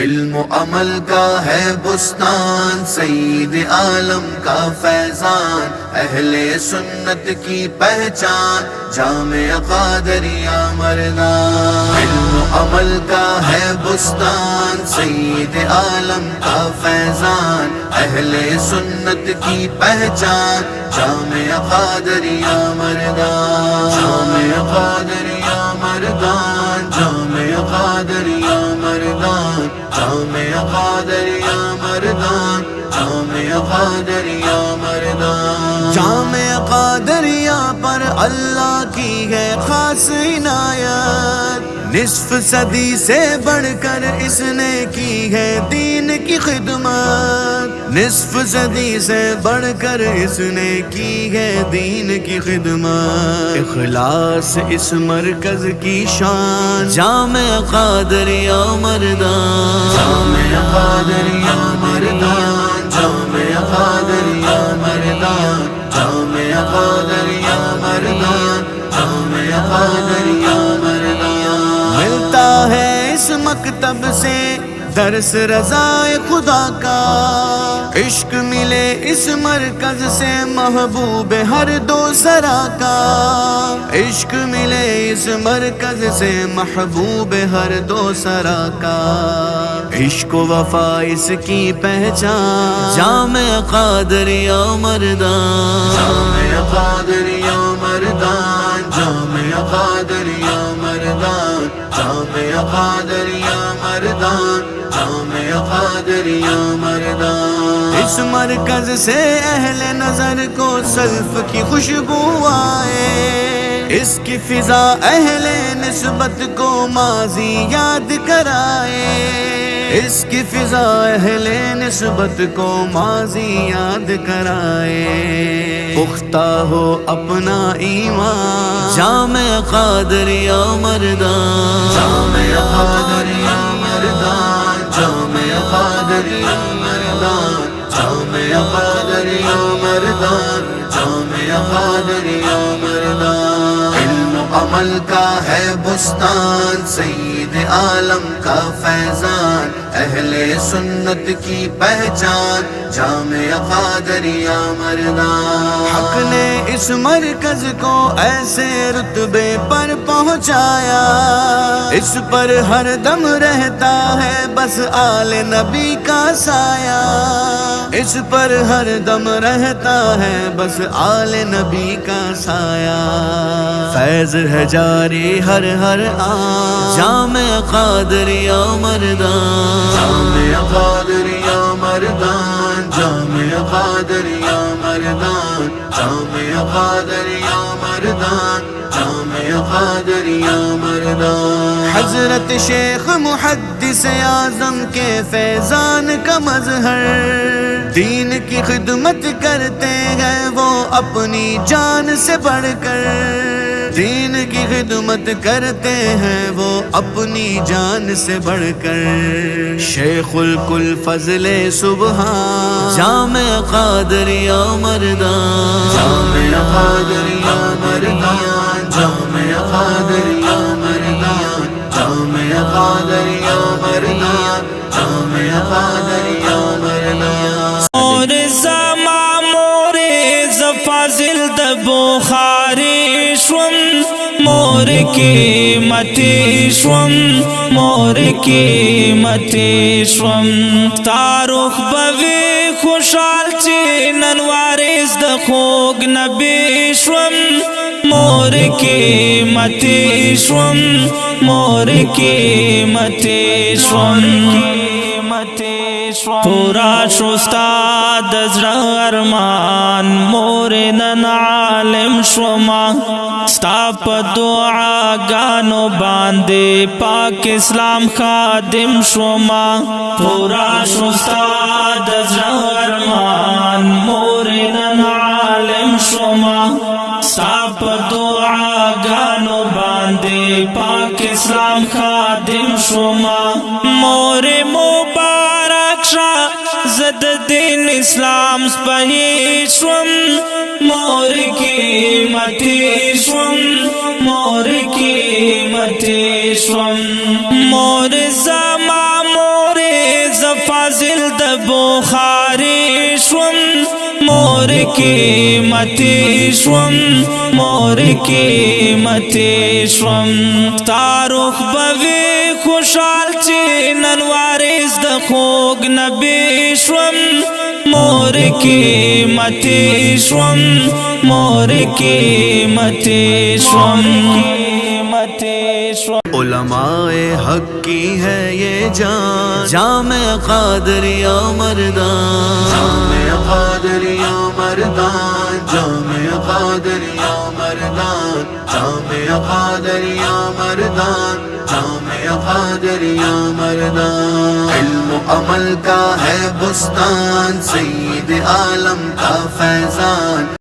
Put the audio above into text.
علم و عمل کا ہے بستان، سید عالم کا فیضان، اہل سنت کی پہچان، جامع قادریہ مردان۔ علم و عمل کا ہے بستان، سید عالم کا فیضان، اہل سنت کی پہچان، جامع قادریہ مردان، جامع قادریہ مردان، جامع قادریہ مردان، جامع قادریہ مردان، جامع قادریہ مردان۔ جامع قادریہ پر اللہ کی ہے خاص عنایت، نصف صدی سے بڑھ کر اس نے کی ہے دین کی خدمت، نصف صدی سے بڑھ کر اس نے کی ہے دین کی خدمت، اخلاص اس مرکز کی شان، جامع قادریہ مردان، جامع قادریہ مردان، جامع قادریہ مردان، جامع قادریہ مردان، جامع قادریہ مردان۔ ملتا ہے اس مکتب سے درس رضائے خدا کا، عشق ملے اس مرکز سے محبوب ہر دو سرا کا، عشق ملے اس مرکز سے محبوب ہر دو سرا کا، عشق و وفا اس کی پہچان، جامع قادریہ مردان، جامع قادریہ مردان، جامع قادریہ مردان، جامع قادریہ مردان، جامع قادریہ مردان۔ اس مرکز سے اہل نظر کو سلف کی خوشبو آئے، اس کی فضا اہل نسبت کو ماضی یاد کرائے، اس کی فضا اہل نسبت کو ماضی یاد کرائے، پختہ ہو اپنا ایمان، جامع قادریہ مردان، جامع قادریہ مردان، جامع قادریہ مردان، جامع قادریہ مردان، جامع قادریہ مردان۔ علم و عمل کا ہے بستان، سید عالم کا فیضان، اہل سنت کی پہچان، جامع قادریہ مردان۔ حق نے اس مرکز کو ایسے رتبے پر پہنچایا، اس پر ہر دم رہتا ہے بس آل نبی کا سایہ، اس پر ہر دم رہتا ہے بس آل نبی کا سایہ، فیض ہے جاری ہر ہر آن، جامع قادریہ مردان، جامع قادریہ مردان، جامع قادریہ مردان، جامع قادریہ مردان، جامع قادریہ مردان۔ حضرت شیخ محدث اعظم کے فیضان کا مظہر، دین کی خدمت کرتے ہیں وہ اپنی جان سے بڑھ کر، دین کی خدمت کرتے ہیں وہ اپنی جان سے بڑھ کر، شیخ الکل فضل سبحان، جامع قادریہ مردان، جامع قادریہ مردان، جامع قادریہ مردان، جامع قادریہ مردان، جامع قادریہ مردان۔ فاضل د بخاری شوم، مور کی متی شوم، مور کی متی شوم، تاروخ بوی خوشحال چی ننوارز د خوگ نبی شوم، مور کی متی شوم، مور کی متی شوم، پورا شستا دزر ارمان، مور نن عالم شما، ستا پا دعا گانو باندے پاک اسلام خادم شما، پورا شستا دزر ارمان، مور نن عالم شما، ستا پا دعا گانو باندے پاک اسلام خادم شما، مور مبارک شا زد دین اسلام سپہی شوم، مور کی متی شوم، مور کی متی شوم، مور زما مور بخاری شوم مور قیمتی شوم مور قیمتی شوم تاروخ بوی خوشحال چی ننوارز د خوگ نبی شوم مور قیمتی شوم مور قیمتی شوم علماء حق کی ہے یہ جان جامع قادریہ مردان جامع قادریہ مردان جامع قادریہ مردان جامع قادریہ مردان جامع قادریہ مردان علم و عمل کا ہے بستان سید عالم کا فیضان